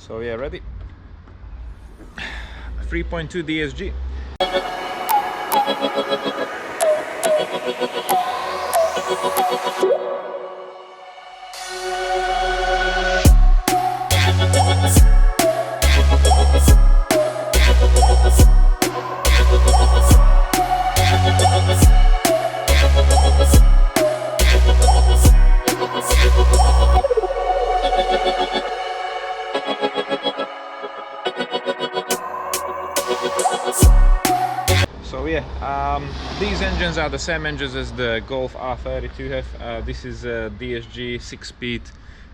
So yeah, ready? 3.2 DSG. So yeah, these engines are the same engines as the Golf R32 have. This is a DSG 6-speed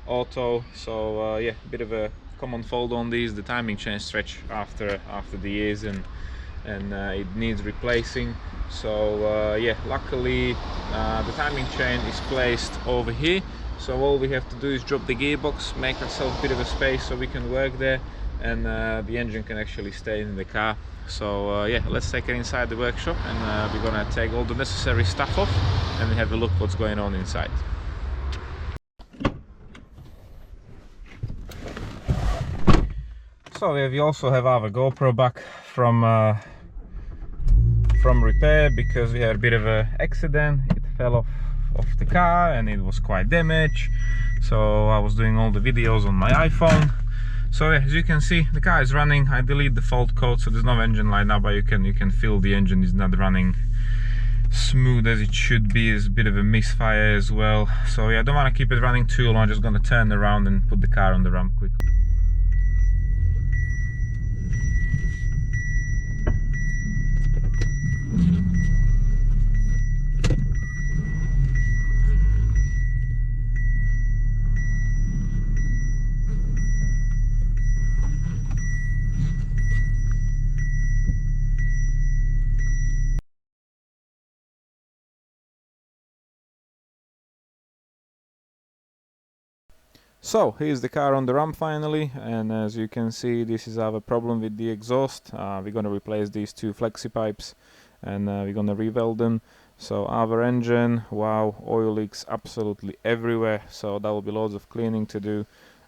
auto, so yeah, a bit of a common fault on these. The timing chain stretch after the years, and it needs replacing. So yeah, luckily the timing chain is placed over here. So all we have to do is drop the gearbox, make ourselves a bit of a space so we can work there, and the engine can actually stay in the car. So yeah, let's take it inside the workshop, and we're gonna take all the necessary stuff off and have a look what's going on inside. So yeah, we also have our GoPro back from repair, because we had a bit of an accident. It fell off the car and it was quite damaged. So I was doing all the videos on my iPhone. So yeah, as you can see, the car is running. I delete the fault code, so there's no engine light now, but you can feel the engine is not running smooth as it should be. There's a bit of a misfire as well. So yeah, I don't want to keep it running too long. I'm just gonna turn around and put the car on the ramp quickly. So here's the car on the ramp finally, and as you can see, this is our problem with the exhaust. We're gonna replace these two flexi pipes, and we're gonna re-weld them. So our engine, wow, oil leaks absolutely everywhere, so that will be loads of cleaning to do.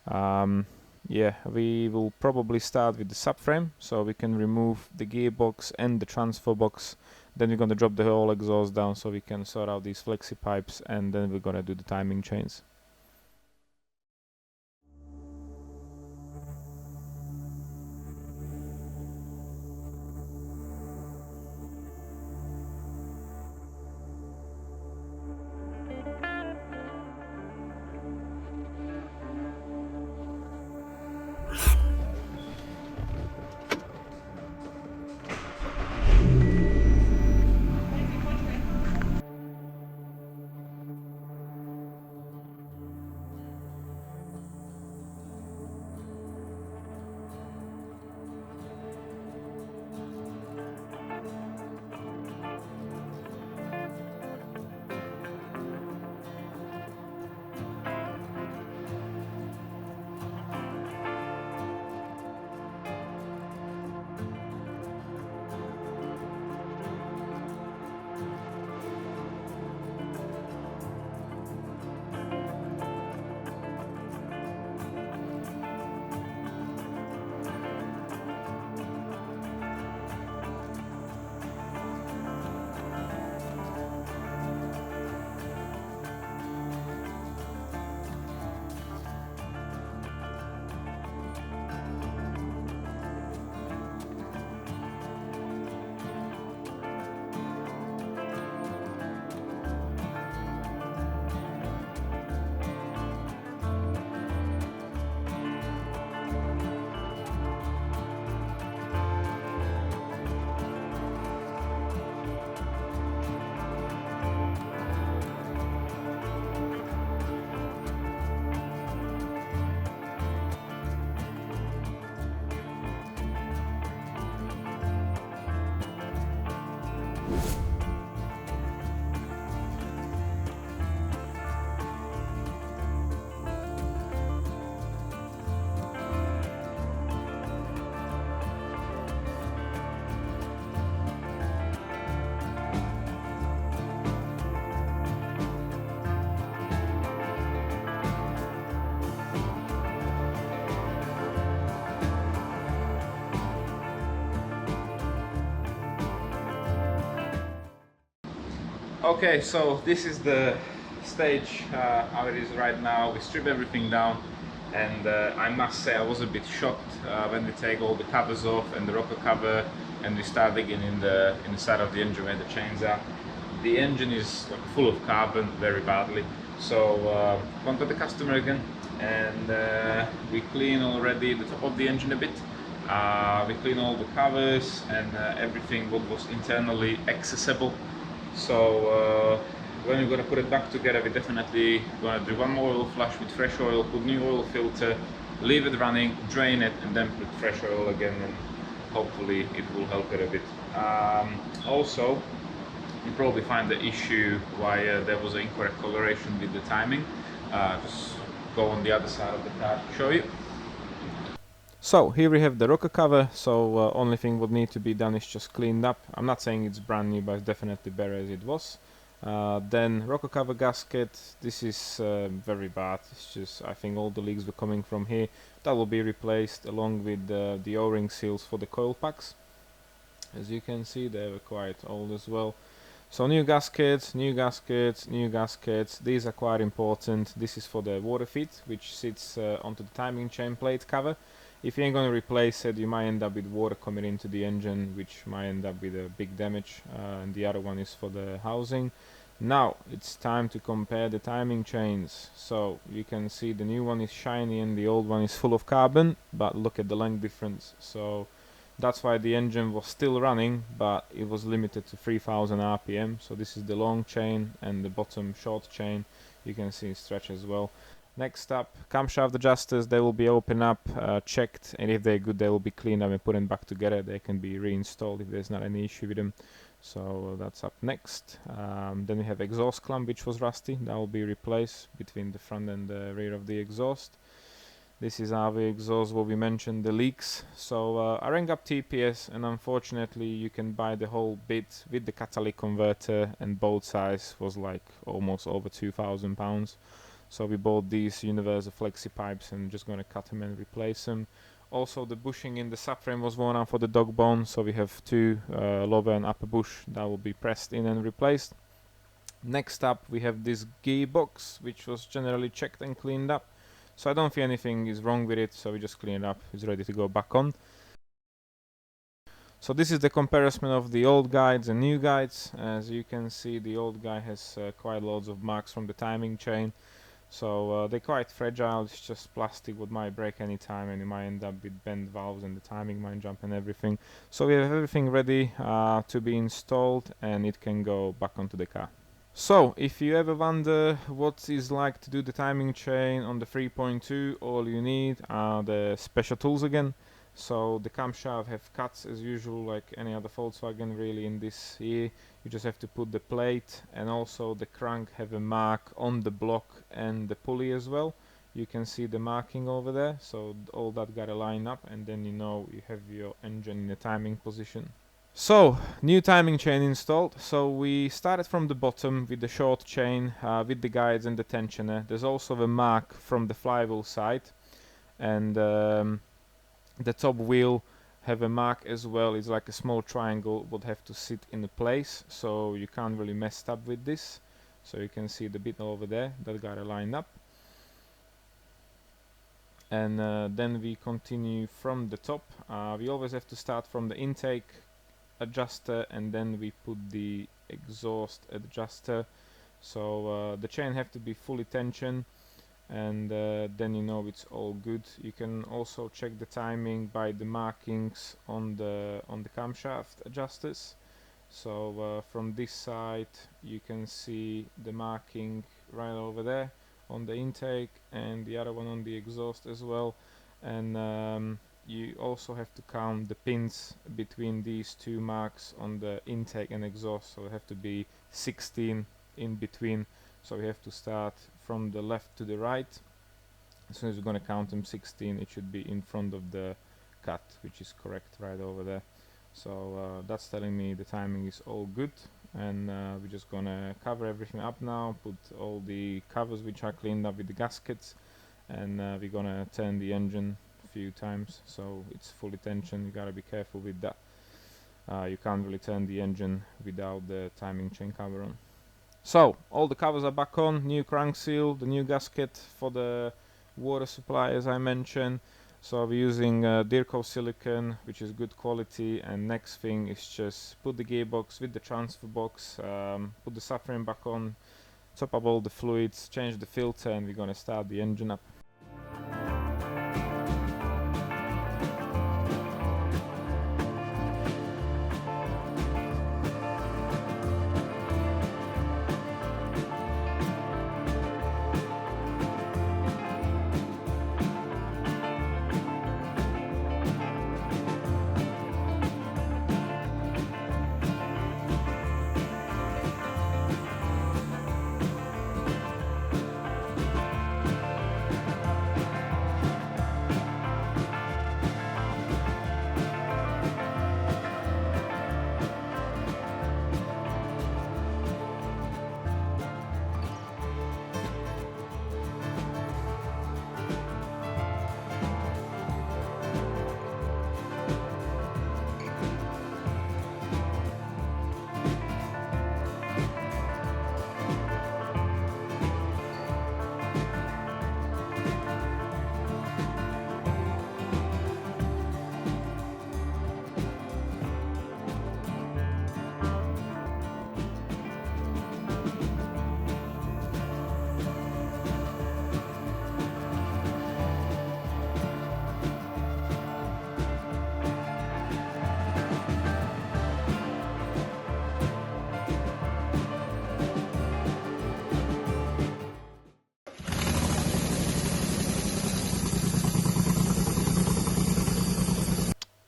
Yeah, we will probably start with the subframe, so we can remove the gearbox and the transfer box. Then we're gonna drop the whole exhaust down so we can sort out these flexi pipes, and then we're gonna do the timing chains. Okay, so this is the stage how it is right now. We strip everything down, and I must say I was a bit shocked when we take all the covers off and the rocker cover, and we start digging in the side of the engine where the chains are. The engine is like full of carbon very badly. So contact the customer again, and we clean already the top of the engine a bit. We clean all the covers and everything what was internally accessible. So when we're gonna put it back together, we're definitely gonna do one more oil flush with fresh oil, put new oil filter, leave it running, drain it, and then put fresh oil again, and hopefully it will help it a bit. Also, you probably find the issue why there was an incorrect coloration with the timing. Just go on the other side of the car to show you. So here we have the rocker cover, so only thing what need to be done is just cleaned up. I'm not saying it's brand new, but it's definitely better as it was. Then rocker cover gasket, this is very bad. It's just, I think all the leaks were coming from here. That will be replaced along with the O-ring seals for the coil packs. As you can see, they were quite old as well. So new gaskets, new gaskets, new gaskets. These are quite important. This is for the water feed, which sits onto the timing chain plate cover. If you ain't going to replace it, you might end up with water coming into the engine, which might end up with a big damage. And the other one is for the housing. Now it's time to compare the timing chains. So you can see the new one is shiny and the old one is full of carbon, but look at the length difference. So that's why the engine was still running, but it was limited to 3000 RPM. So this is the long chain, and the bottom short chain you can see stretch as well. Next up, camshaft adjusters. They will be opened up, checked, and if they're good they will be cleaned up and put them back together. They can be reinstalled if there's not any issue with them. So that's up next. Then we have exhaust clamp, which was rusty. That will be replaced between the front and the rear of the exhaust. This is our exhaust, what we mentioned, the leaks. So I rang up TPS, and unfortunately you can buy the whole bit with the catalytic converter, and both sides was like almost over £2,000. So we bought these universal flexi pipes and just gonna cut them and replace them. Also the bushing in the subframe was worn out for the dog bone, so we have two lower and upper bush that will be pressed in and replaced. Next up we have this gearbox, which was generally checked and cleaned up. So I don't think anything is wrong with it, so we just clean it up. It's ready to go back on. So this is the comparison of the old guides and new guides. As you can see, the old guide has quite loads of marks from the timing chain. So they're quite fragile. It's just plastic, what might break any time, and you might end up with bent valves and the timing might jump and everything. So we have everything ready to be installed, and it can go back onto the car. So if you ever wonder what it's like to do the timing chain on the 3.2, all you need are the special tools again. So the camshaft have cuts as usual, like any other Volkswagen really in this here. You just have to put the plate, and also the crank have a mark on the block and the pulley as well. You can see the marking over there, so all that gotta line up, and then you know you have your engine in the timing position. So, new timing chain installed. So we started from the bottom with the short chain, with the guides and the tensioner. There's also a mark from the flywheel side, and the top wheel have a mark as well. It's like a small triangle would have to sit in a place, so you can't really mess up with this. So you can see the bit over there that got to line up. And then we continue from the top. We always have to start from the intake adjuster, and then we put the exhaust adjuster. So the chain have to be fully tensioned, and then you know it's all good. You can also check the timing by the markings on the camshaft adjusters. So from this side you can see the marking right over there on the intake, and the other one on the exhaust as well. And you also have to count the pins between these two marks on the intake and exhaust, so it have to be 16 in between. So we have to start from the left to the right. As soon as we're going to count them 16, it should be in front of the cut, which is correct right over there. So that's telling me the timing is all good, and we're just gonna cover everything up now, put all the covers which are cleaned up with the gaskets, and we're gonna turn the engine a few times so it's fully tensioned. You gotta be careful with that. You can't really turn the engine without the timing chain cover on. So all the covers are back on, new crank seal, the new gasket for the water supply as I mentioned. So we're using Dirco silicon, which is good quality, and next thing is just put the gearbox with the transfer box, put the subframe back on, top up all the fluids, change the filter, and we're gonna start the engine up.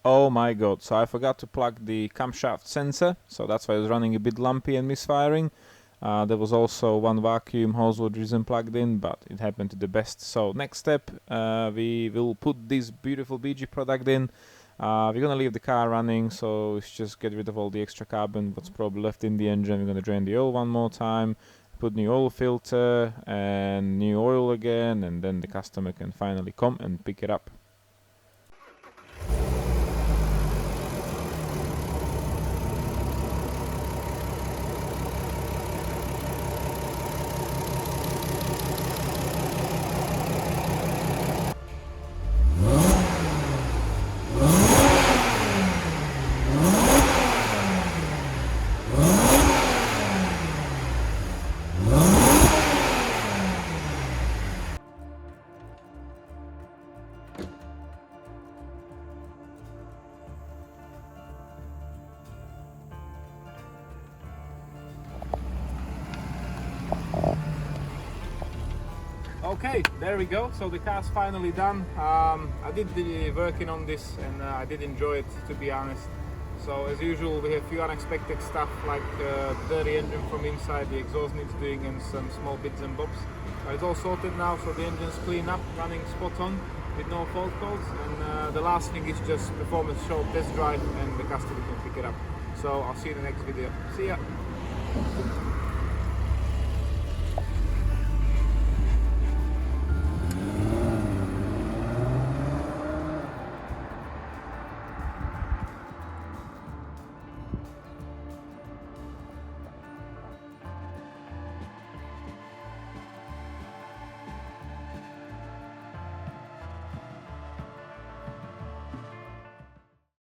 Oh my god, so I forgot to plug the camshaft sensor, so that's why it was running a bit lumpy and misfiring. There was also one vacuum hose which isn't plugged in, but it happened to the best. So next step, we will put this beautiful BG product in. We're gonna leave the car running, so it's just get rid of all the extra carbon what's probably left in the engine. We're gonna drain the oil one more time, put new oil filter and new oil again, and then the customer can finally come and pick it up. Okay, there we go. So the car's finally done. I did the working on this and I did enjoy it, to be honest. So as usual, we have a few unexpected stuff like the dirty engine from inside, the exhaust needs doing, and some small bits and bobs. It's all sorted now, so the engine's clean up, running spot on with no fault codes. And the last thing is just performance show test drive, and the customer can pick it up. So I'll see you in the next video. See ya!